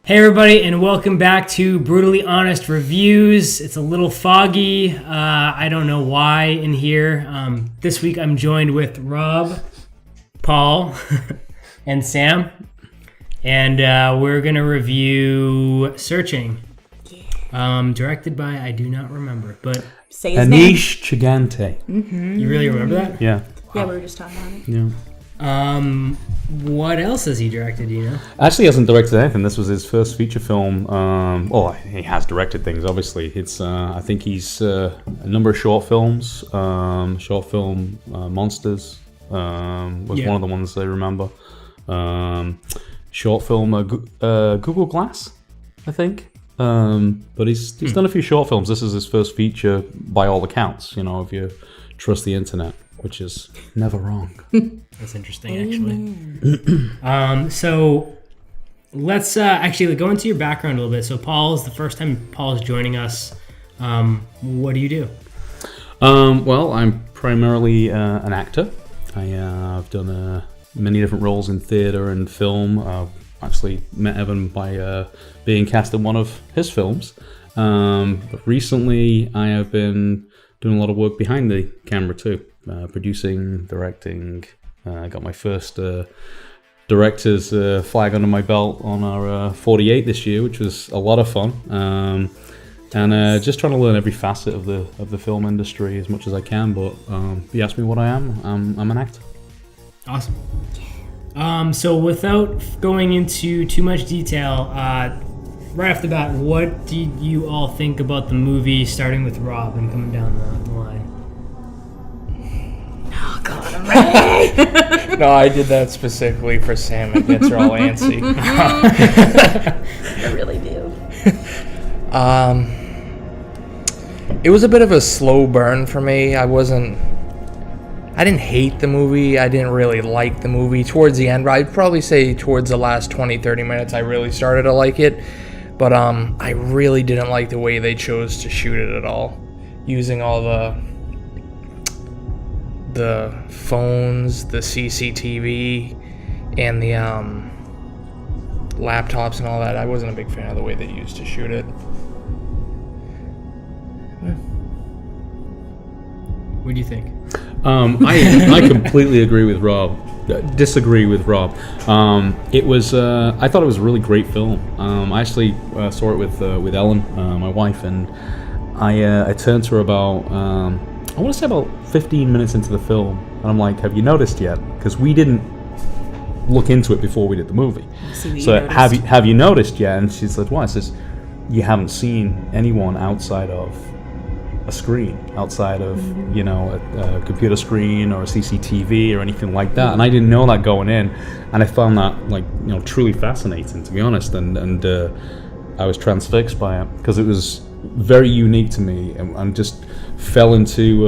Hey everybody, and welcome back to Brutally Honest Reviews. It's a little foggy. I don't know why in here. This week I'm joined with Rob, Paul, and Sam. And we're going to review Searching. Directed by, I do not remember, but... Say his name. Anish Chigante. Mm-hmm. You really remember that? Yeah. Yeah, we were just talking about it. Yeah. What else has he directed, do you know? Actually, he hasn't directed anything. This was his first feature film. He has directed things, obviously. It's I think he's a number of short films. Short film Monsters was one of the ones I remember. Short film Google Glass, I think. But he's done a few short films. This is his first feature by all accounts, if you trust the internet, which is never wrong. That's interesting, actually. So let's actually go into your background a little bit. So the first time Paul's joining us. What do you do? Well, I'm primarily an actor. I've done many different roles in theatre and film. I've actually met Evan by being cast in one of his films. But recently, I have been doing a lot of work behind the camera too. Producing, directing. I got my first director's flag under my belt on our 48 this year, which was a lot of fun. And just trying to learn every facet of the film industry as much as I can. But if you ask me what I am, I'm an actor. Awesome. So without going into too much detail, right off the bat, what do you all think about the movie, starting with Rob and coming down the line? Oh, God, I'm ready. No, I did that specifically for Sam. It gets her all antsy. I really do. It was a bit of a slow burn for me. I didn't hate the movie. I didn't really like the movie. Towards the end, I'd probably say towards the last 20, 30 minutes, I really started to like it. But I really didn't like the way they chose to shoot it at all. Using all the phones, the CCTV, and the laptops and all that. I wasn't a big fan of the way they used to shoot it. What do you think? I completely agree with Rob. Disagree with Rob. It was. I thought it was a really great film. I actually saw it with Ellen, my wife, and I turned to her about. I want to say about 15 minutes into the film, and I'm like, "Have you noticed yet?" Because we didn't look into it before we did the movie. So have you noticed yet? And she said, "Why?" I says, "You haven't seen anyone outside of a screen, outside of a computer screen or a CCTV or anything like that." And I didn't know that going in, and I found that truly fascinating, to be honest. And I was transfixed by it because it was very unique to me, and just fell into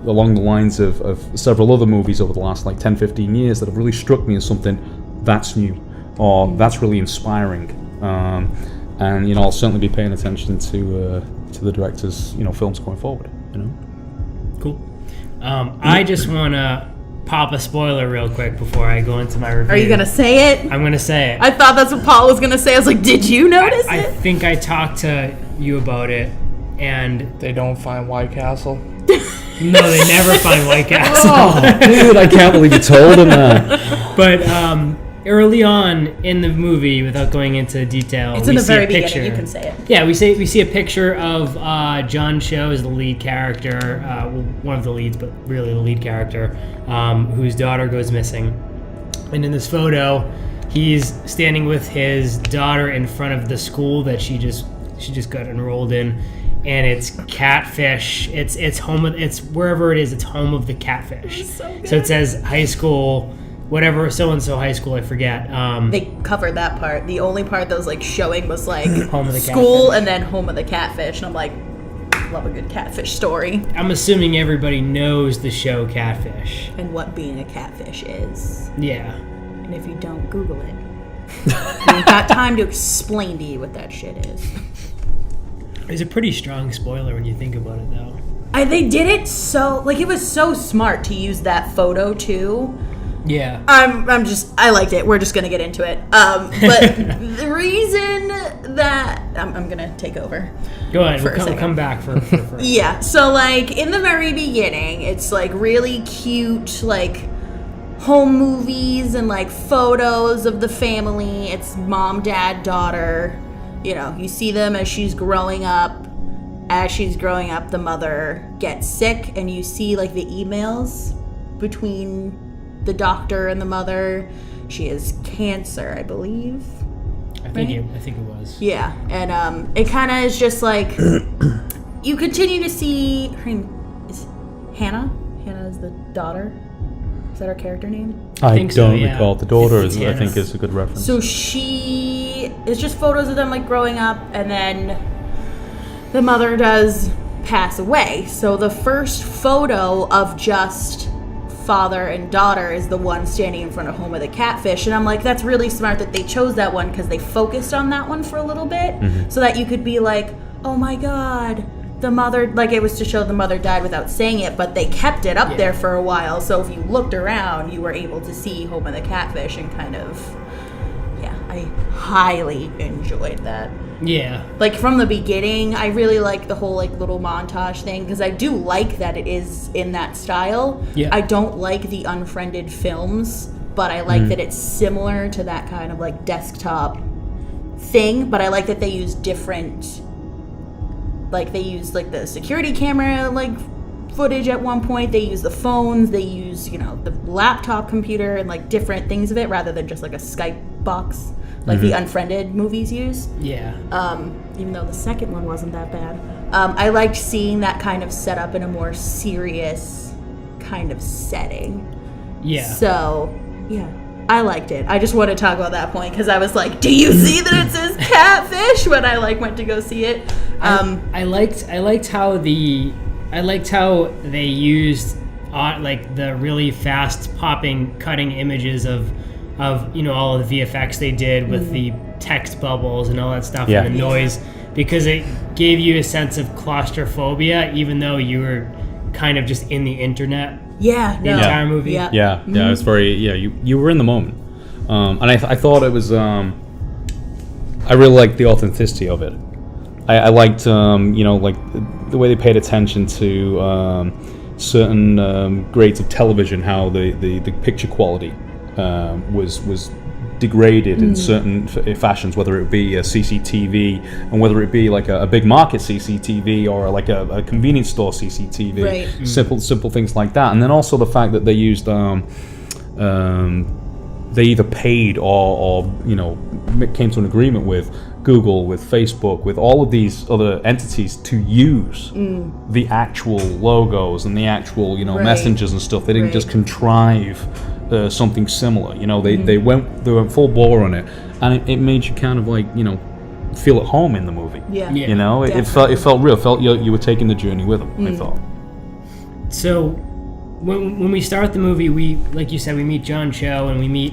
along the lines of several other movies over the last 10-15 years that have really struck me as something that's new or that's really inspiring. And I'll certainly be paying attention to the director's films going forward. Cool. I just want to pop a spoiler real quick before I go into my review. Are you going to say it? I'm going to say it. I thought that's what Paul was going to say. I was like, did you notice I it? think I talked to you about it, and... They don't find White Castle? No, they never find White Castle. Oh, dude, I can't believe you told him that. But early on in the movie, without going into detail, it's we in the see very a picture. beginning. You can say it. Yeah, we see a picture of John Chow as the lead character, one of the leads, but really the lead character, whose daughter goes missing. And in this photo, he's standing with his daughter in front of the school that she just got enrolled in, and it's Catfish. It's home. It's wherever it is. It's home of the Catfish. So it says high school. Whatever, so-and-so high school, I forget. They covered that part. The only part that was showing was Home of the school Catfish. and then Home of the Catfish. And I'm like, love a good catfish story. I'm assuming everybody knows the show Catfish. And what being a catfish is. Yeah. And if you don't, Google it. We ain't got time to explain to you what that shit is. It's a pretty strong spoiler when you think about it, though. They did it so... it was so smart to use that photo, too. Yeah. I liked it. We're just gonna get into it. But the reason that I'm gonna take over. Go ahead. For a We'll second. come back for first. Yeah. So like in the very beginning, it's like really cute, like home movies and like photos of the family. It's mom, dad, daughter. You know, you see them as she's growing up. As she's growing up, the mother gets sick, and you see like the emails between the doctor and the mother. She has cancer, I believe. I think it was. Yeah, and it kind of is just like you continue to see her name is Hannah. Hannah is the daughter. Is that her character name? I think so, don't yeah. recall. The daughter It's is, I Hannah. think, is a good reference. So it's just photos of them like growing up, and then the mother does pass away. So the first photo of just father and daughter is the one standing in front of home of the Catfish, and I'm like, that's really smart that they chose that one because they focused on that one for a little bit, so that you could be like, oh my god, the mother, like it was to show the mother died without saying it, but they kept it up there for a while, so if you looked around you were able to see home of the Catfish, and kind of, yeah, I highly enjoyed that. Yeah. Like from the beginning, I really like the whole like little montage thing because I do like that it is in that style. Yeah. I don't like the unfriended films, but I like that it's similar to that kind of like desktop thing. But I like that they use different, like they use like the security camera like footage at one point. They use the phones. They use, you know, the laptop computer and like different things of it rather than just like a Skype box. Like the unfriended movies use. Yeah. Even though the second one wasn't that bad. I liked seeing that kind of set up in a more serious kind of setting. Yeah. So, yeah, I liked it. I just want to talk about that point because I was like, do you see that it says Catfish when I like went to go see it? I liked how they used like the really fast popping cutting images of you know all of the VFX they did with the text bubbles and all that stuff and the noise, because it gave you a sense of claustrophobia even though you were kind of just in the internet Yeah, the no. entire movie. Yeah. Yeah, it was very, you were in the moment. And I thought it was, I really liked the authenticity of it. I liked, like the way they paid attention to certain grades of television, how the picture quality was degraded in certain fashions, whether it be a CCTV and whether it be like a big market CCTV or like a convenience store CCTV, Right. simple things like that. And then also the fact that they used they either paid or came to an agreement with Google, with Facebook, with all of these other entities to use the actual logos and the actual Right. messengers and stuff. They didn't Right. just contrive something similar. They went full bore on it, and it made you kind of like feel at home in the movie. Yeah. Yeah. It felt real. It felt you were taking the journey with them. I thought. So when we start the movie, we, like you said, we meet John Chow, and we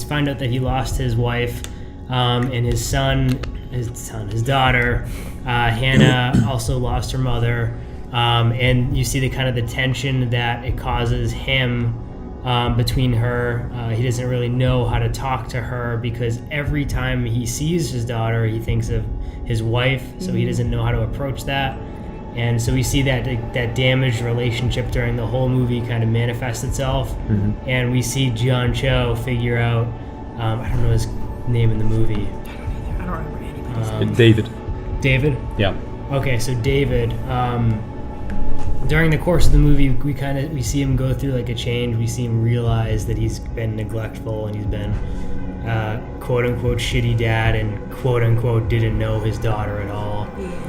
find out that he lost his wife and his daughter. Hannah also lost her mother, and you see the kind of the tension that it causes him between her. He doesn't really know how to talk to her because every time he sees his daughter, he thinks of his wife, so he doesn't know how to approach that. And so we see that damaged relationship during the whole movie kind of manifest itself. And we see John Cho figure out, I don't know his name in the movie. I don't remember anybody's David. David? Yeah. Okay, so David, during the course of the movie, we see him go through like a change. We see him realize that he's been neglectful and he's been quote unquote shitty dad and quote unquote didn't know his daughter at all.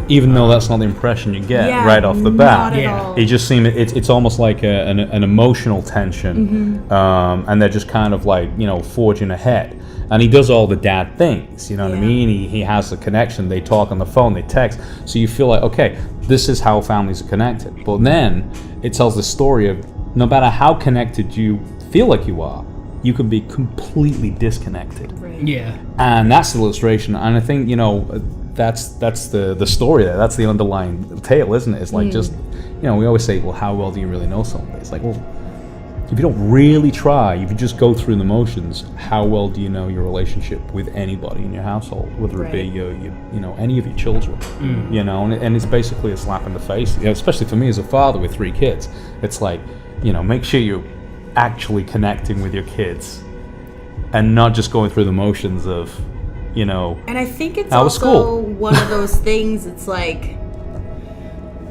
Even though that's not the impression you get Yeah, right off the not bat. at Yeah. all. It just seemed it's almost like an emotional tension, and they're just kind of like forging ahead. And he does all the dad things, you know what I mean? He has the connection. They talk on the phone, they text, so you feel like, okay, this is how families are connected. But then it tells the story of no matter how connected you feel like you are, you can be completely disconnected. Right. Yeah. And that's the illustration. And I think that's the story there. That's the underlying tale, isn't it? It's like just we always say, well, how well do you really know somebody? It's like, well, if you don't really try, if you just go through the motions, how well do you know your relationship with anybody in your household, whether it be your any of your children, and it's basically a slap in the face, especially for me as a father with 3 kids. It's like, make sure you're actually connecting with your kids and not just going through the motions of, And I think it's how was also school? one of those things, it's like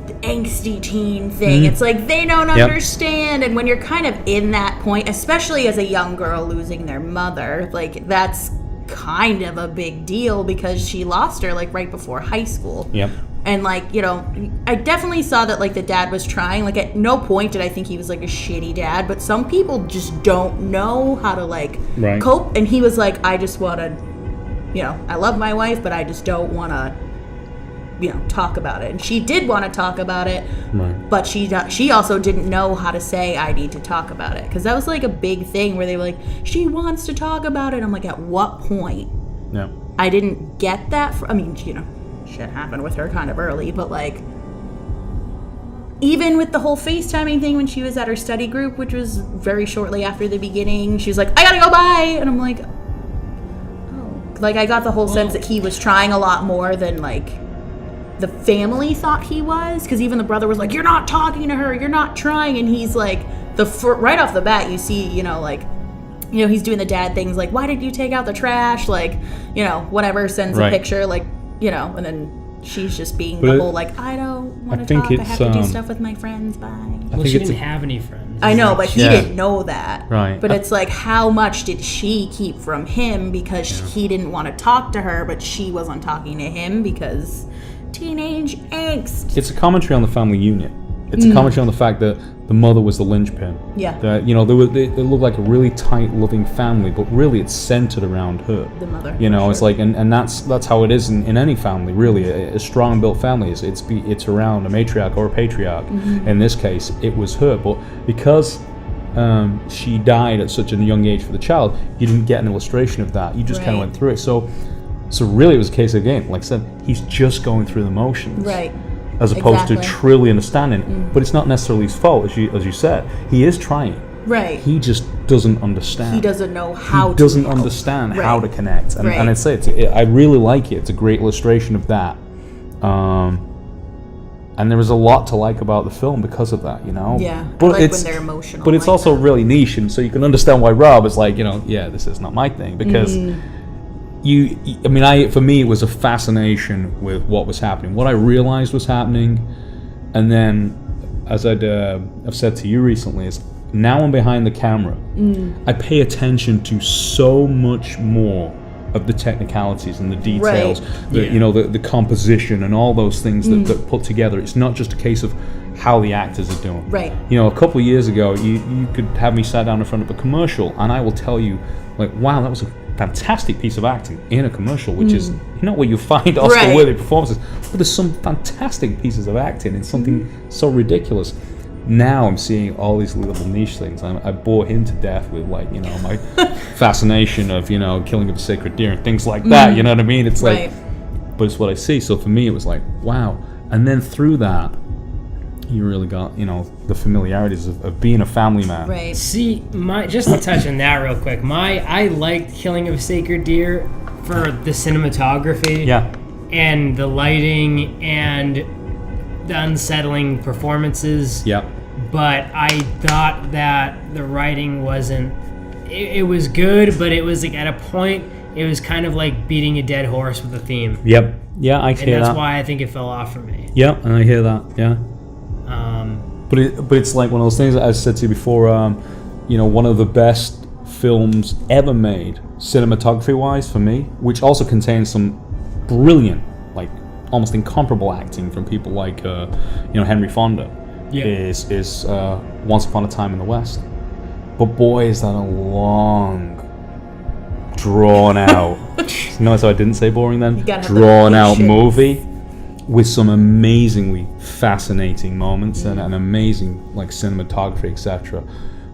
the angsty teen thing. It's like they don't understand. And when you're kind of in that point, especially as a young girl losing their mother, like that's kind of a big deal because she lost her like right before high school. Yep. And like, I definitely saw that like the dad was trying. Like at no point did I think he was like a shitty dad, but some people just don't know how to like cope. And he was like, I just want to, I love my wife, but I just don't want to, talk about it. And she did want to talk about it, but she also didn't know how to say, I need to talk about it. Because that was like a big thing where they were like, she wants to talk about it. I'm like, at what point? No. I didn't get that. Shit happened with her kind of early, but like, even with the whole FaceTiming thing when she was at her study group, which was very shortly after the beginning, she was like, I gotta go, bye. And I'm like, oh. Like, I got the whole sense that he was trying a lot more than like the family thought he was, because even the brother was like, you're not talking to her, you're not trying. And he's like, right off the bat, you see, he's doing the dad things like, why did you take out the trash? Like, whatever, sends a picture, like, and then she's just being the whole like, I don't want to talk, I have to do stuff with my friends, bye. Well, she didn't have any friends. I know, but he didn't know that. Right. But it's like, how much did she keep from him because he didn't want to talk to her, but she wasn't talking to him because teenage angst. It's a commentary on the family unit. It's a commentary on the fact that the mother was the linchpin. Yeah. That, they looked like a really tight, loving family, but really it's centered around her. The mother. It's like, and that's how it is in any family, really. A strong built family it's around a matriarch or a patriarch. In this case, it was her. But because she died at such a young age for the child, you didn't get an illustration of that. You just kind of went through it. So really it was a case of, again, like I said, he's just going through the motions. Right. As opposed to truly understanding. But it's not necessarily his fault, as you said. He is trying. Right. He just doesn't understand. He doesn't know how to. He doesn't understand how to connect. And I say, I really like it. It's a great illustration of that. And there was a lot to like about the film because of that, Yeah, but I like when they're emotional. But it's like also that. Really niche, and so you can understand why Rob is like, this is not my thing, because... for me, it was a fascination with what was happening, what I realized was happening, and then, as I've said to you recently, is now I'm behind the camera, I pay attention to so much more of the technicalities and the details, the composition and all those things that put together. It's not just a case of how the actors are doing. Right. A couple of years ago, you could have me sat down in front of a commercial, and I will tell you, like, wow, that was a fantastic piece of acting in a commercial, which is not where you find Oscar-worthy performances, but there's some fantastic pieces of acting in something so ridiculous. Now I'm seeing all these little niche things. I bore him to death with, like, my fascination of, killing of a sacred deer and things like that. You know what I mean? It's like, but it's what I see. So for me, it was like, wow. And then through that, you really got, the familiarities of being a family man. Right. See, just to touch on that real quick, I liked Killing of a Sacred Deer for the cinematography. Yeah. And the lighting and the unsettling performances. Yeah. But I thought that the writing wasn't... It was good, but it was like at a point, it was kind of like beating a dead horse with a theme. Yep. Yeah, I hear that. And that's why I think it fell off for me. Yep, and I hear that, yeah. But it's like one of those things that I said to you before. One of the best films ever made, cinematography-wise, for me, which also contains some brilliant, like almost incomparable acting from people like Henry Fonda. Yeah. Is Once Upon a Time in the West. But boy, is that a long, drawn out. Notice how I didn't say boring then. Drawn out movie. With some amazingly fascinating moments and an amazing like cinematography, etc.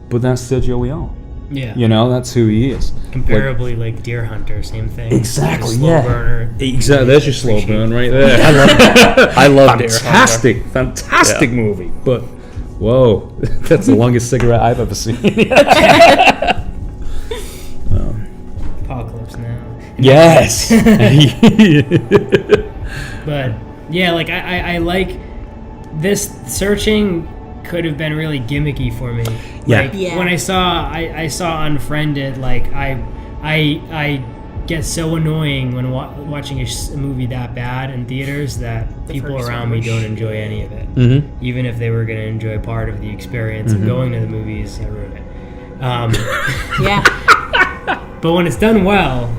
But that's Sergio Leone. Yeah. That's who he is. Comparably, like Deer Hunter, same thing. Exactly, slow burner. Exactly, there's your slow burn right there. I love Deer Hunter. Fantastic movie. But Whoa, that's the longest cigarette I've ever seen. Apocalypse Now. Yes. But yeah, like I like this. Searching could have been really gimmicky for me. Yeah. Like, Yeah. when I saw Unfriended, like I get so annoying when watching a movie that bad in theaters that people first around one me was don't enjoy any of it. Mm-hmm. Even if they were going to enjoy part of the experience of going to the movies, I ruin it. Yeah. But when it's done well,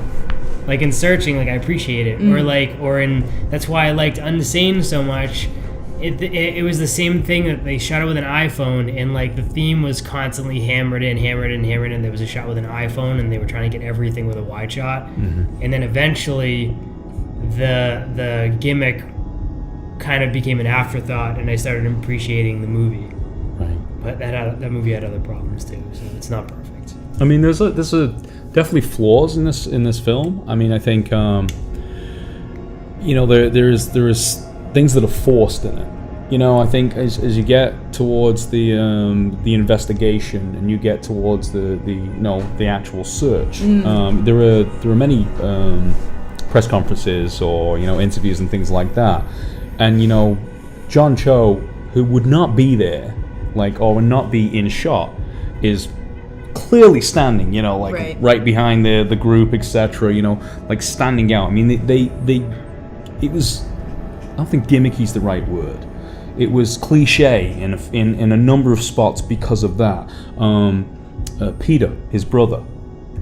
like in Searching, like I appreciate it. Or in that's why I liked Unsane so much. It was the same thing that they shot it with an iPhone, and like the theme was constantly hammered in. There was a shot with an iPhone, and they were trying to get everything with a wide shot. And then eventually, the gimmick kind of became an afterthought, and I started appreciating the movie. Right. But that movie had other problems too, so it's not perfect. I mean, there's definitely flaws in this film. I mean, I think there's things that are forced in it. I think as you get towards the investigation and you get towards the actual search, there are many press conferences or interviews and things like that, and John Cho, who would not be there, or would not be in shot, is clearly standing, right behind the group, etc. Standing out. I mean, it was. I don't think gimmicky is the right word. It was cliche in a number of spots because of that. Peter, his brother,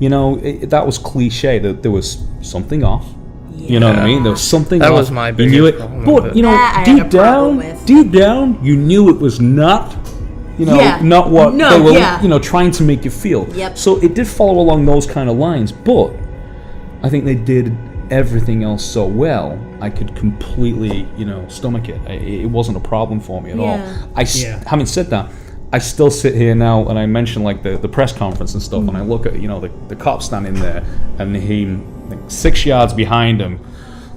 that was cliche. That there was something off. You know what I mean? There was something That off. was my You biggest knew it, problem but with it. That I had a problem with. deep down, you knew it was not. Yeah. Not what No, they were, yeah. trying to make you feel. Yep. So it did follow along those kind of lines, but I think they did everything else so well, I could completely, stomach it. It wasn't a problem for me at all. Having said that, I still sit here now, and I mentioned the press conference and stuff, and I look at the cop standing there, and he 6 yards behind him,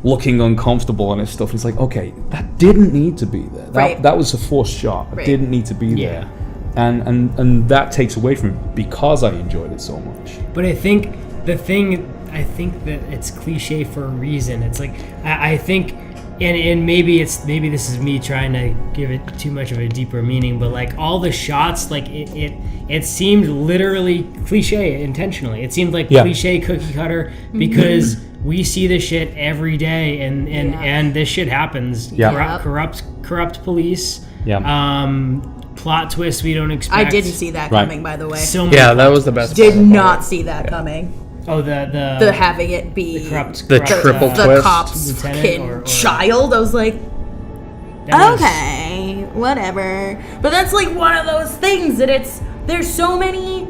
looking uncomfortable and his stuff. He's like, okay, that didn't need to be there. That was a forced shot. It didn't need to be there, and that takes away from it because I enjoyed it so much. But I think that it's cliche for a reason. It's like I think, and maybe this is me trying to give it too much of a deeper meaning, but all the shots, it seemed literally cliche intentionally. It seemed like cliche cookie cutter because we see this shit every day, and this shit happens. Corrupt police. Plot twist we don't expect. I didn't see that coming, by the way. That was the best. Did not see that coming. Oh, the having it be the corrupt triple the twist. cop's Lieutenant kid or child. I was like, that was- okay, whatever. But that's one of those things that there's so many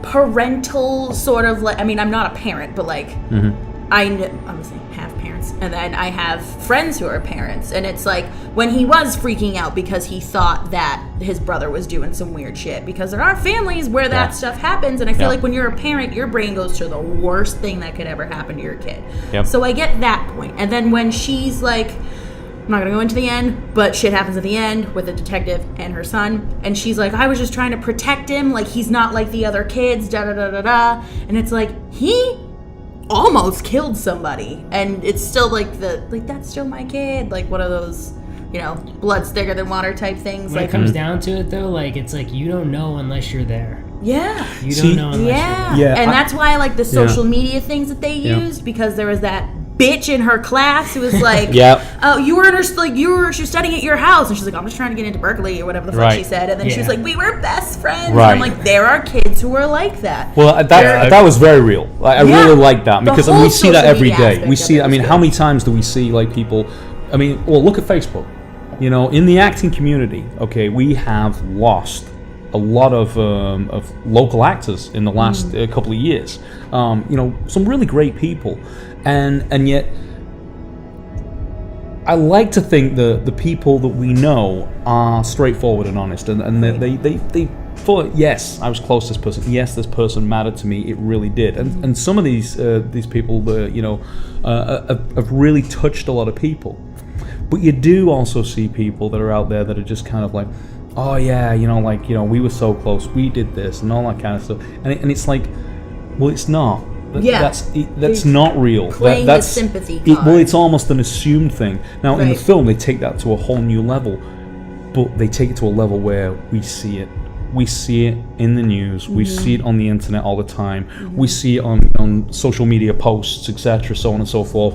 parental sort of I mean, I'm not a parent, but I obviously have parents, and then I have friends who are parents, and it's when he was freaking out because he thought that his brother was doing some weird shit, because there are families where that stuff happens, and I feel like when you're a parent, your brain goes to the worst thing that could ever happen to your kid. So I get that point. And then when she's I'm not gonna go into the end, but shit happens at the end with the detective and her son, and she's like, I was just trying to protect him, he's not like the other kids, da da da da da, and it's he almost killed somebody, and it's still that's still my kid, one of those blood's thicker than water type things. When it comes down to it, though, it's you don't know unless you're there. Yeah. You don't know unless you're there. And that's why I like the social media things that they used, because there was that bitch in her class who was oh, you were she was studying at your house, and she's like, I'm just trying to get into Berkeley or whatever the fuck she said, and then she was like, we were best friends. Right. And I'm like, there are kids who are like that. Well, that was very real. I really like that, because we see that every day. We see. I mean, how many times do we see people? I mean, well, look at Facebook. In the acting community, okay, we have lost a lot of local actors in the last couple of years. Some really great people, and yet I like to think the people that we know are straightforward and honest, and they thought, yes, I was close to this person. Yes, this person mattered to me. It really did. And some of these people, have really touched a lot of people. But you do also see people that are out there that are just kind of like, oh yeah, we were so close, we did this, and all that kind of stuff. And it's like, well, it's not. That's not real. Playing That's the sympathy card. Well, it's almost an assumed thing. Now, in the Right. film, they take that to a whole new level, but they take it to a level where we see it. We see it in the news. We see it on the internet all the time. We see it on social media posts, etc., so on and so forth.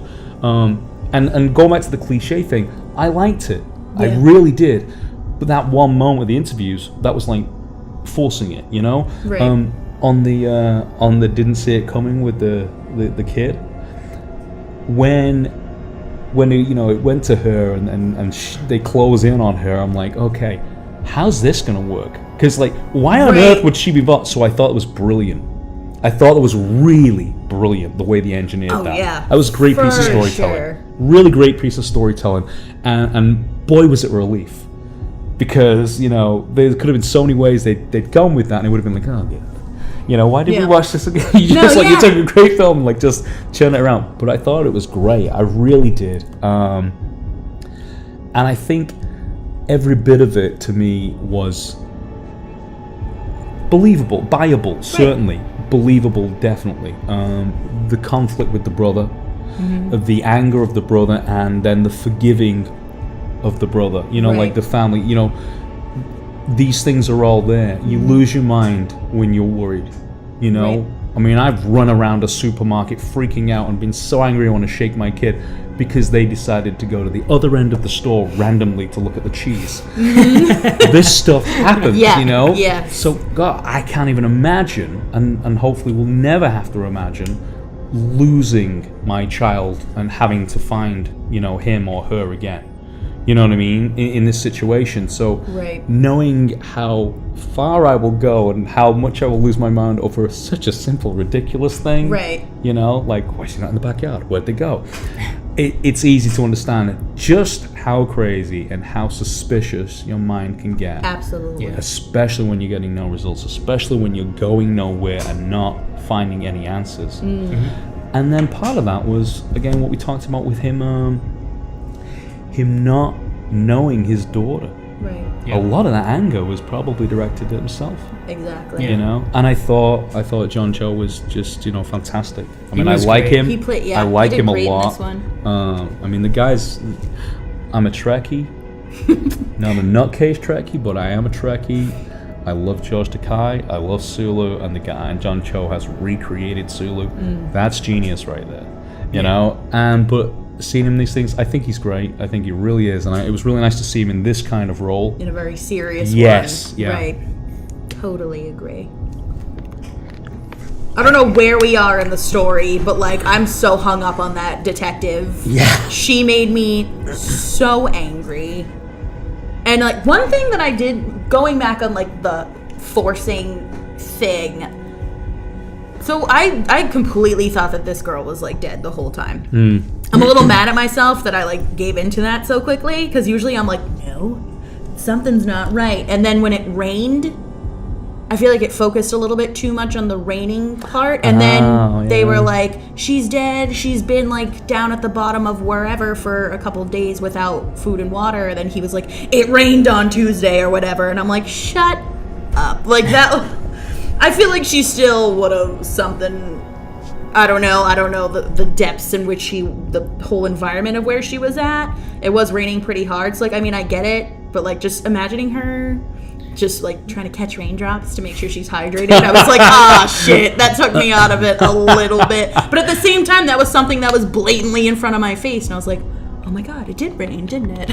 And going back to the cliche thing, I liked it. I Yeah. really did. But that one moment with the interviews, that was like forcing it, Right. On the didn't see it coming with the kid, when it went to her and they close in on her, I'm like, okay, how's this gonna work? Because like, why on Right. earth would she be bought? So I thought it was brilliant. I thought it was really brilliant the way they engineered Oh, that. yeah. That was a great piece of For storytelling. sure. Really great piece of storytelling, and boy was it a relief. Because there could have been so many ways they'd gone with that, and it would have been like, oh yeah, why did we Yeah. watch this again? You took a great film, like just turn it around. But I thought it was great. I really did. And I think every bit of it to me was believable, buyable, certainly. Believable, definitely. The conflict with the brother, the anger of the brother, and then the forgiving of the brother. Right. Like the family. These things are all there. You lose your mind when you're worried. Right. I mean, I've run around a supermarket freaking out and been so angry I want to shake my kid because they decided to go to the other end of the store randomly to look at the cheese. This stuff happens, Yeah, yeah. So, God, I can't even imagine, and hopefully we'll never have to imagine, losing my child and having to find, him or her again. You know what I mean? In this situation. So Right. knowing how far I will go and how much I will lose my mind over such a simple, ridiculous thing. Right. Like, why is he not in the backyard? Where'd they go? It's easy to understand just how crazy and how suspicious your mind can get. Absolutely. Yeah. Especially when you're getting no results, especially when you're going nowhere and not finding any answers. And then part of that was, again, what we talked about with him not knowing his daughter. Right. Yeah. A lot of that anger was probably directed at himself. Exactly. Yeah. And I thought John Chow was just fantastic. I mean, I was like great. him. He played. I like he did him a great in lot. this one. I mean, the guy's. I'm a Trekkie. Not a nutcase Trekkie, but I am a Trekkie. I love George Takei. I love Sulu, and John Cho has recreated Sulu. That's genius right there. You know. But seeing him in these things, I think he's great. I think he really is, and it was really nice to see him in this kind of role. In a very serious Yes, one. yeah. Right. Totally agree. I don't know where we are in the story, but like I'm so hung up on that detective. Yeah. She made me so angry. And like one thing that I did, going back on like the forcing thing. So I completely thought that this girl was like dead the whole time. I'm a little mad at myself that I like gave into that so quickly, because usually I'm like, no, something's not right. And then when it rained, I feel like it focused a little bit too much on the raining part. And then they were like, she's dead. She's been like down at the bottom of wherever for a couple days without food and water. And then he was like, it rained on Tuesday or whatever. And I'm like, shut up. Like that. I feel like she still would have something. I don't know the depths in which the whole environment of where she was at. It was raining pretty hard. So like, I mean, I get it. But like just imagining her just like trying to catch raindrops to make sure she's hydrated. I was like, shit, that took me out of it a little bit. But at the same time, that was something that was blatantly in front of my face. And I was like, oh my God, it did rain, didn't it?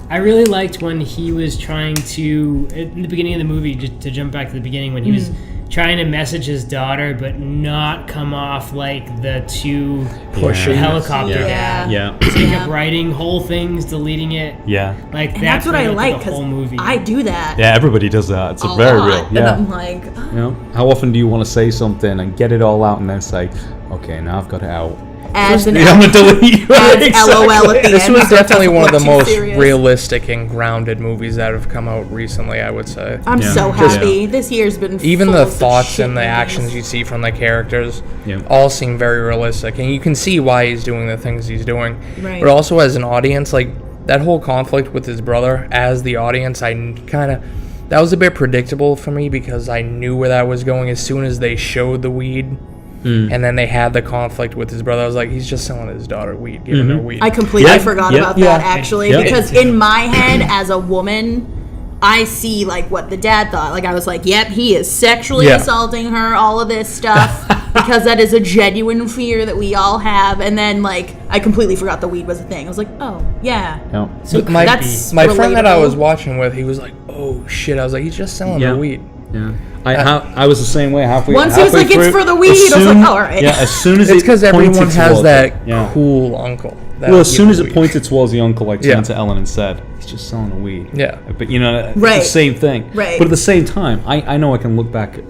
I really liked when he was trying to, in the beginning of the movie, just to jump back to the beginning, when he was trying to message his daughter, but not come off like the too Pushing. helicopter Yeah. dad. Yeah. So he kept writing whole things, deleting it. Yeah. Like And that's what I like, the whole movie. because I do that. Yeah, everybody does that. It's a very lot. real. And Yeah. I'm like, You know, how often do you want to say something and get it all out and then say, okay, now I've got it out. as an I'm gonna delete. as LOL at the This end. was so it definitely doesn't one of the look too most serious. realistic and grounded movies that have come out recently, I would say. I'm Yeah. so Just- happy. This year's been Even full the of some thoughts shit and the movies. actions you see from the characters Yeah. all seem very realistic, and you can see why he's doing the things he's doing. Right. But also as an audience, like, that whole conflict with his brother, as the audience, that was a bit predictable for me because I knew where that was going as soon as they showed the weed. And then they had the conflict with his brother. I was like, he's just selling his daughter weed, giving her weed. I completely forgot about that, actually, because in my head, as a woman, I see, like, what the dad thought. Like, I was like, yep, he is sexually assaulting her, all of this stuff, because that is a genuine fear that we all have. And then, like, I completely forgot the weed was a thing. I was like, oh, yeah. So my relatable. friend that I was watching with, he was like, oh, shit. I was like, he's just selling her weed. Yeah. I was the same way. Once he was like, it's for the weed, I was like, all right. Yeah, as soon as it's because everyone has that it, cool uncle. Well, as soon as it pointed towards the uncle, I turned to Ellen and said, he's just selling the weed. Yeah. But, you know, it's the same thing. Right. But at the same time, I know I can look back at,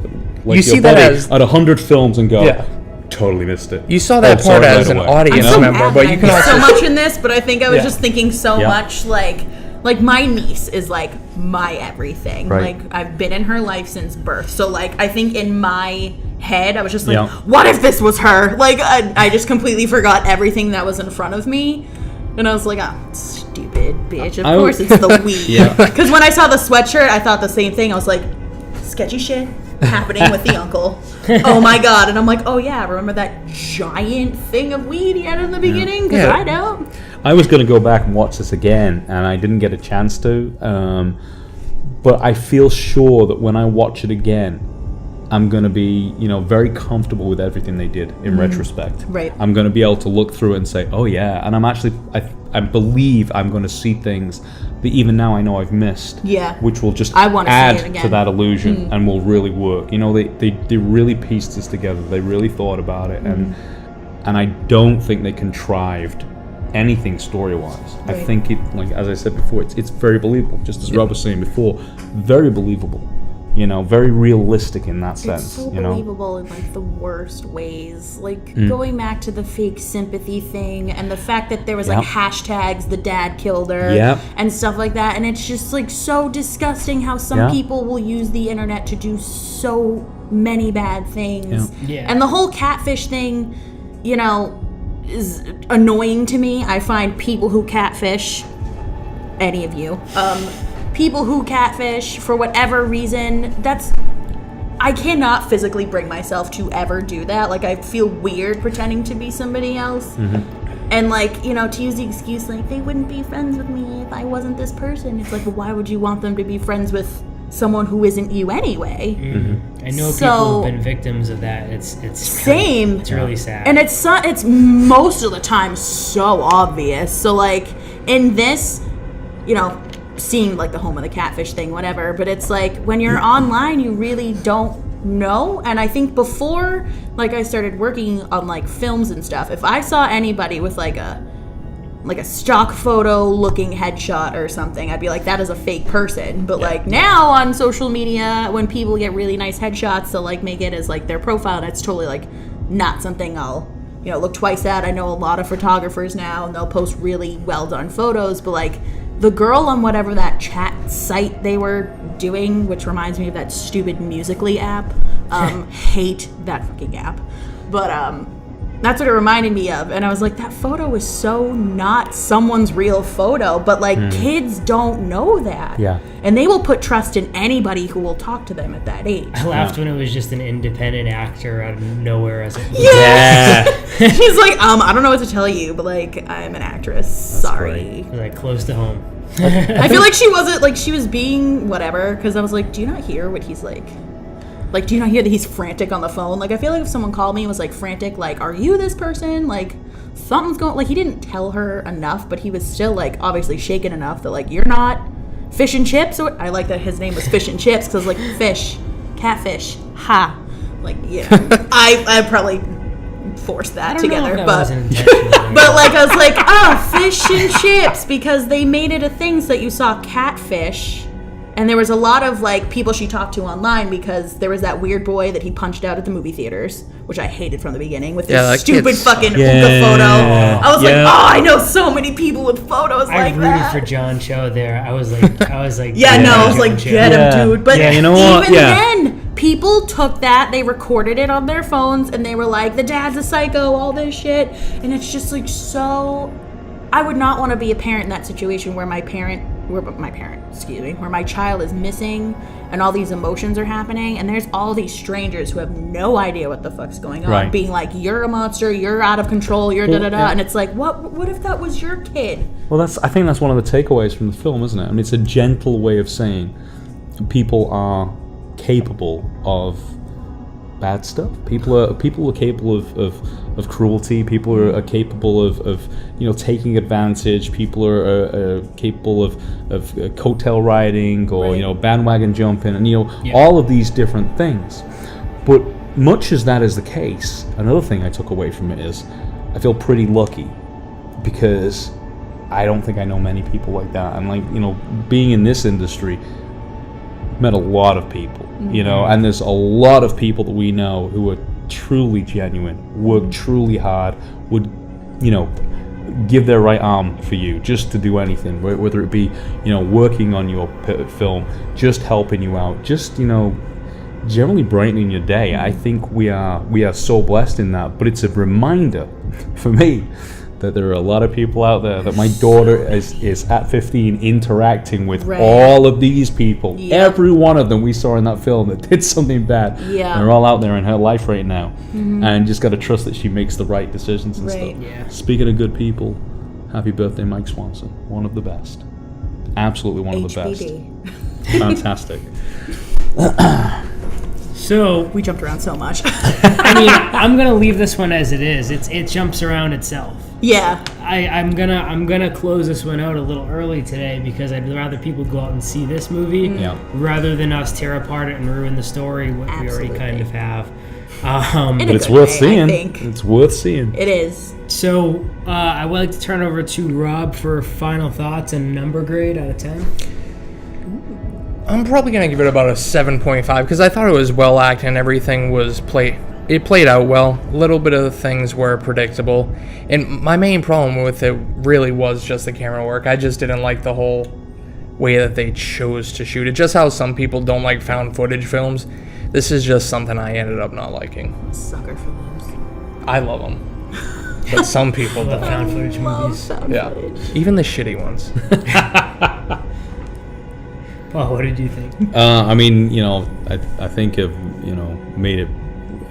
like, you see that as, at 100 films and go, totally missed it. You saw that part as an audience member, but you can also... so much in this, but I think I was just thinking so much, like my niece is like my everything. Right. Like I've been in her life since birth. So like I think in my head I was just like, what if this was her? Like I just completely forgot everything that was in front of me. And I was like, oh, stupid bitch. Of course it's the weed. Because when I saw the sweatshirt, I thought the same thing. I was like, sketchy shit happening with the uncle. Oh my God. And I'm like, oh yeah, remember that giant thing of weed he had in the beginning? Because I don't. I was going to go back and watch this again, and I didn't get a chance to. But I feel sure that when I watch it again, I'm going to be, you know, very comfortable with everything they did in retrospect. Right. I'm going to be able to look through it and say, oh yeah, and I'm actually, I believe I'm going to see things that even now I know I've missed. Yeah. Which will just I want to add see it again. to that illusion and will really work. You know, they really pieced this together. They really thought about it, and I don't think they contrived anything story-wise. Right. I think it, like as I said before, it's very believable. Just as Rob was saying before, very believable. You know, very realistic in that sense. It's so you know? believable in like the worst ways. Like going back to the fake sympathy thing and the fact that there was like hashtags the dad killed her and stuff like that. And it's just like so disgusting how some people will use the internet to do so many bad things. And the whole catfish thing, you know, is annoying to me. I find people who catfish, any of you, people who catfish for whatever reason, I cannot physically bring myself to ever do that. Like I feel weird pretending to be somebody else. And like, you know, to use the excuse like they wouldn't be friends with me if I wasn't this person. It's like, well, why would you want them to be friends with someone who isn't you anyway? I know people have been victims of that. It's same. It's really sad. And it's most of the time so obvious. So like in this, you know, seeing like the home of the catfish thing, whatever, but it's like when you're online you really don't know. And I think before like I started working on like films and stuff, if I saw anybody with like a stock photo looking headshot or something, I'd be like, that is a fake person. But like now on social media, when people get really nice headshots, they'll like make it as like their profile, and it's totally like not something I'll, you know, look twice at. I know a lot of photographers now and they'll post really well done photos, but like the girl on whatever that chat site they were doing, which reminds me of that stupid Musical.ly app, hate that fucking app, but that's what it reminded me of. And I was like, that photo is so not someone's real photo, but like kids don't know that. Yeah. And they will put trust in anybody who will talk to them at that age. I laughed when it was just an independent actor out of nowhere as a She's like, I don't know what to tell you, but like I'm an actress. Sorry. Like close to home. I feel like she wasn't like she was being whatever, because I was like, do you not hear what he's like? Like, do you not hear that he's frantic on the phone? Like, I feel like if someone called me and was, like, frantic, like, are you this person? Like, something's going... Like, he didn't tell her enough, but he was still, like, obviously shaken enough that, like, you're not Fish and Chips? I like that his name was Fish and Chips, because, like, fish, catfish, ha. Like, yeah. I probably forced that together, but... But, like, I was like, oh, Fish and Chips, because they made it a thing so that you saw catfish... And there was a lot of, like, people she talked to online, because there was that weird boy that he punched out at the movie theaters, which I hated from the beginning, with this stupid fucking hookah photo. I was like, oh, I know so many people with photos like that. I rooted for John Cho there. I was like, I was like, get him, dude. But you know what? Even then, people took that, they recorded it on their phones, and they were like, the dad's a psycho, all this shit. And it's just, like, so... I would not want to be a parent in that situation where my child is missing and all these emotions are happening, and there's all these strangers who have no idea what the fuck's going on, Right. being like, you're a monster, you're out of control, you're Well, da-da-da, yeah. and it's like, what if that was your kid? Well, I think that's one of the takeaways from the film, isn't it? I mean, it's a gentle way of saying people are capable of bad stuff. People are capable of cruelty. People are capable of taking advantage. People are capable of coattail riding or Right. bandwagon jumping, and all of these different things. But much as that is the case, another thing I took away from it is I feel pretty lucky because I don't think I know many people like that. And being in this industry, met a lot of people, and there's a lot of people that we know who are truly genuine, work truly hard, would, give their right arm for you just to do anything, whether it be, working on your film, just helping you out, just, generally brightening your day. I think we are so blessed in that, but it's a reminder for me that there are a lot of people out there, that my daughter is at 15 interacting with Right. all of these people. Yep. Every one of them we saw in that film that did something bad. Yeah. They're all out there in her life right now. And just got to trust that she makes the right decisions and Right. stuff. Yeah. Speaking of good people, happy birthday, Mike Swanson. One of the best. Absolutely one of the best. HBD. Fantastic. So, We jumped around so much. I mean, I'm gonna leave this one as it is. It jumps around itself. Yeah. I'm gonna close this one out a little early today because I'd rather people go out and see this movie Yeah. rather than us tear apart it and ruin the story, what we already Absolutely. kind of have. In But a it's good worth way, I seeing. think. It's worth seeing. It is. So I would like to turn over to Rob for final thoughts and number grade out of 10. I'm probably going to give it about a 7.5 because I thought it was well acted and everything was it played out well. A little bit of things were predictable. And my main problem with it really was just the camera work. I just didn't like the whole way that they chose to shoot it. Just how some people don't like found footage films. This is just something I ended up not liking. Sucker for those. I love them. But some people Love don't. found footage Love movies. found Yeah. footage. Even the shitty ones. Paul, what did you think? I mean, I think I've, made it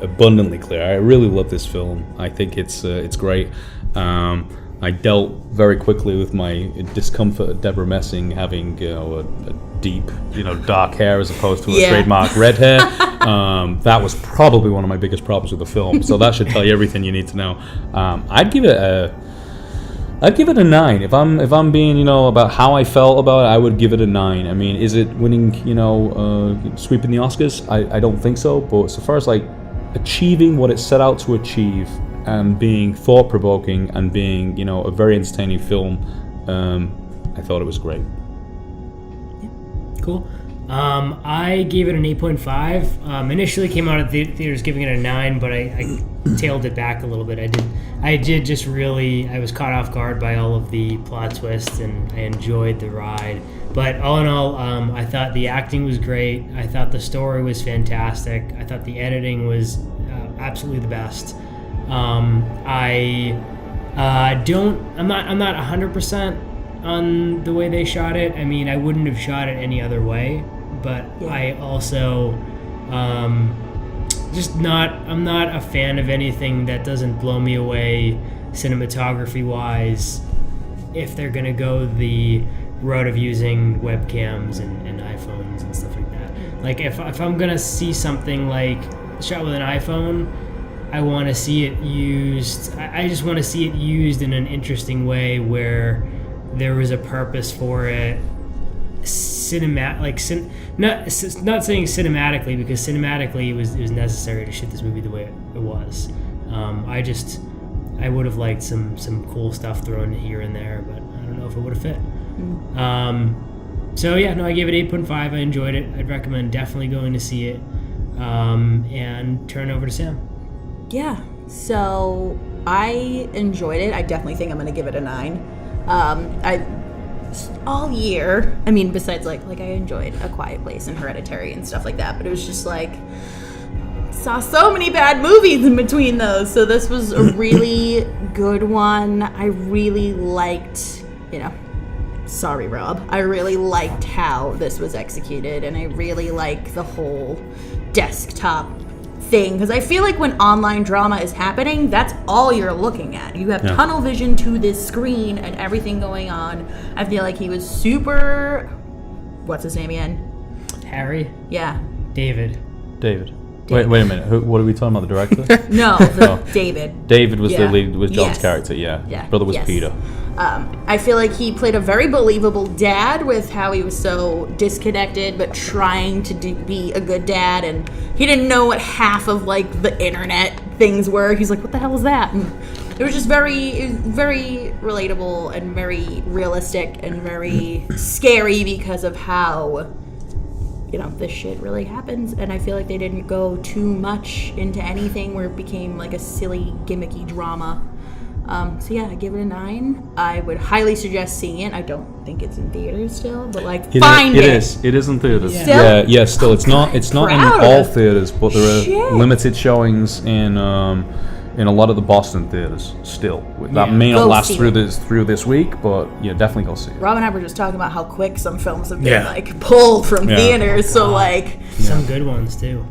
abundantly clear. I really love this film. I think it's great. I dealt very quickly with my discomfort at Deborah Messing having, a deep, dark hair as opposed to a Yeah. trademark red hair. That was probably one of my biggest problems with the film. So that should tell you everything you need to know. I'd give it a 9. If I'm being, about how I felt about it, I would give it a 9. I mean, is it winning, sweeping the Oscars? I don't think so. But so far as achieving what it set out to achieve and being thought-provoking and being, a very entertaining film, I thought it was great. Cool. I gave it an 8.5. Initially came out at the theaters giving it a 9, but I tailed it back a little bit. I was caught off guard by all of the plot twists, and I enjoyed the ride. But all in all, I thought the acting was great. I thought the story was fantastic. I thought the editing was absolutely the best. I'm not 100% on the way they shot it. I mean, I wouldn't have shot it any other way, but Yeah. I also I'm not a fan of anything that doesn't blow me away cinematography wise if they're gonna go the route of using webcams and iPhones and stuff like that. Like if I'm gonna see something like shot with an iPhone, I want to see it used. I just want to see it used in an interesting way where there was a purpose for it. Not saying cinematically, because cinematically it was necessary to shoot this movie the way it was. I would have liked some cool stuff thrown here and there, but I don't know if it would have fit. So yeah, no, I gave it 8.5. I enjoyed it. I'd recommend definitely going to see it. And turn over to Sam. Yeah, so I enjoyed it. I definitely think I'm going to give it a 9. All year, I mean, besides like I enjoyed A Quiet Place and Hereditary and stuff like that, but it was just like saw so many bad movies in between those. So this was a really good one. I really liked, sorry, Rob. I really liked how this was executed, and I really like the whole desktop thing, because I feel like when online drama is happening, that's all you're looking at. You have tunnel vision to this screen and everything going on. I feel like he was super... What's his name again? Harry? Yeah. David. Wait a minute. What are we talking about? The director? No, David. David was Yeah. the lead, was John's Yes. character, yeah. Yeah. Brother was Yes. Peter. I feel like he played a very believable dad with how he was so disconnected but trying to be a good dad, and he didn't know what half of like the internet things were. He's like, what the hell is that? And it was just very relatable and very realistic and very scary because of how this shit really happens. And I feel like they didn't go too much into anything where it became like a silly gimmicky drama. So yeah, I give it a 9. I would highly suggest seeing it. I don't think it's in theaters still, but find it. It is in theaters. Still? Yeah, still. It's not in proud all of theaters, but there are shit. limited showings in a lot of the Boston theaters still. That may not Go last see through this week, but yeah, definitely go see it. Rob and I were just talking about how quick some films have been pulled from theaters. So Some good ones too.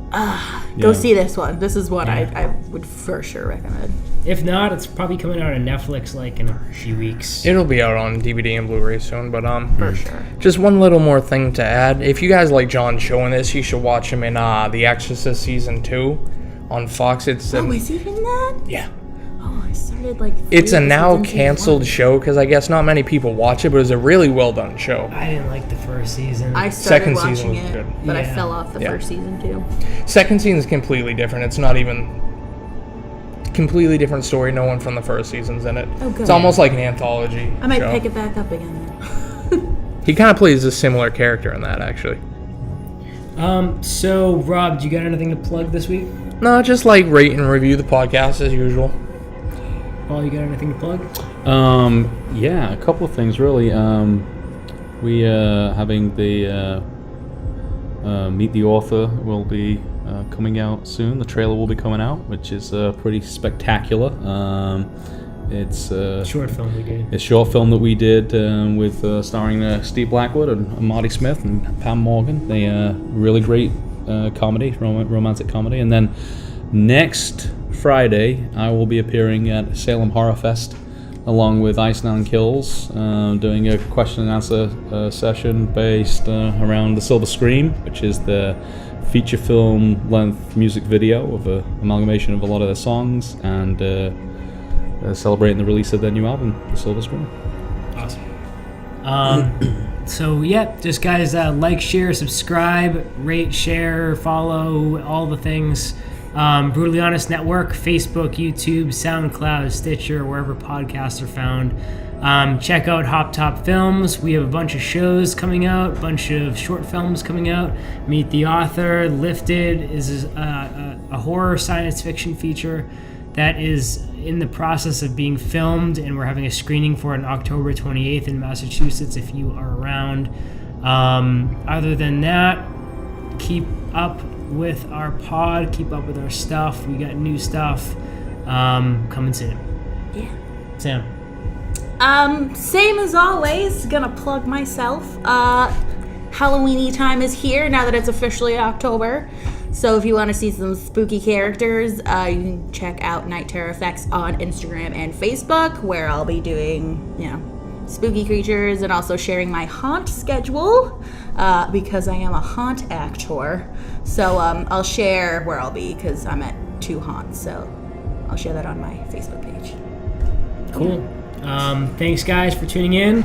go see this one. This is one I would for sure recommend. If not, it's probably coming out on Netflix in a few weeks. It'll be out on DVD and Blu-ray soon, but For sure. just one little more thing to add. If you guys like John Cho in this, you should watch him in The Exorcist Season 2 on Fox. It's Is he in that? yeah. Oh, I started It's a 3 now episodes into canceled one. show because I guess not many people watch it, but it's a really well done show. I didn't like the first season. I started Second watching season was it, good. but I Yeah. fell off the first season too. Second season is completely different. It's not even completely different story. No one from the first season's in it. Oh, good. It's almost like an anthology. I might show. pick it back up again then. He kind of plays a similar character in that, actually. So Rob, do you got anything to plug this week? No, just rate and review the podcast as usual. Paul, you got anything to plug? Yeah, a couple of things really. We having the Meet the Author will be coming out soon. The trailer will be coming out, which is pretty spectacular. It's Short film we did. a short film that we did with starring Steve Blackwood and Marty Smith and Pam Morgan. They really great comedy, romantic comedy. And then next Friday, I will be appearing at Salem Horror Fest along with Iceland Kills, doing a question and answer session based around The Silver Scream, which is the feature film length music video of an amalgamation of a lot of their songs, and celebrating the release of their new album, The Silver Scream. Awesome. So yeah, just guys, like, share, subscribe, rate, share, follow, all the things. Brutally Honest Network, Facebook, YouTube, SoundCloud, Stitcher, wherever podcasts are found. Check out Hop Top Films. We have a bunch of shows coming out, a bunch of short films coming out. Meet the Author. Lifted is a horror science fiction feature that is in the process of being filmed, and we're having a screening for it on October 28th in Massachusetts if you are around. Other than that, keep up with our pod, keep up with our stuff. We got new stuff coming soon. Yeah. Sam. Same as always, gonna plug myself. Halloweeny time is here now that it's officially October. So if you want to see some spooky characters, you can check out Night Terror Effects on Instagram and Facebook, where I'll be doing, spooky creatures and also sharing my haunt schedule, because I am a haunt actor. So I'll share where I'll be because I'm at 2 haunts. So I'll share that on my Facebook page. Cool. Thanks, guys, for tuning in.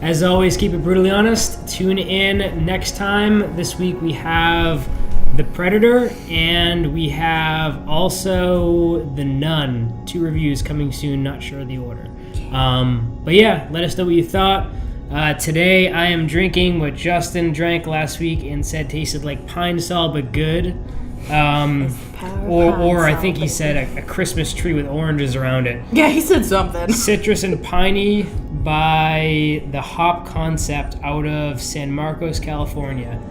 As always, keep it brutally honest. Tune in next time. This week we have The Predator, and we have also The Nun. 2 reviews coming soon, not sure of the order. But yeah, let us know what you thought. Today I am drinking what Justin drank last week and said tasted like Pine Sol but good. Or I think he said a Christmas tree with oranges around it. Yeah, he said something. Citrus and Piney by the Hop Concept out of San Marcos, California.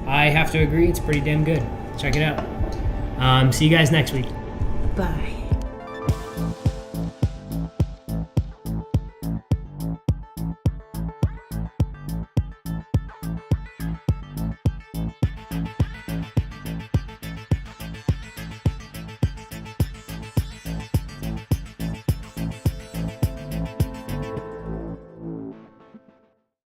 I have to agree, it's pretty damn good. Check it out. See you guys next week. Bye.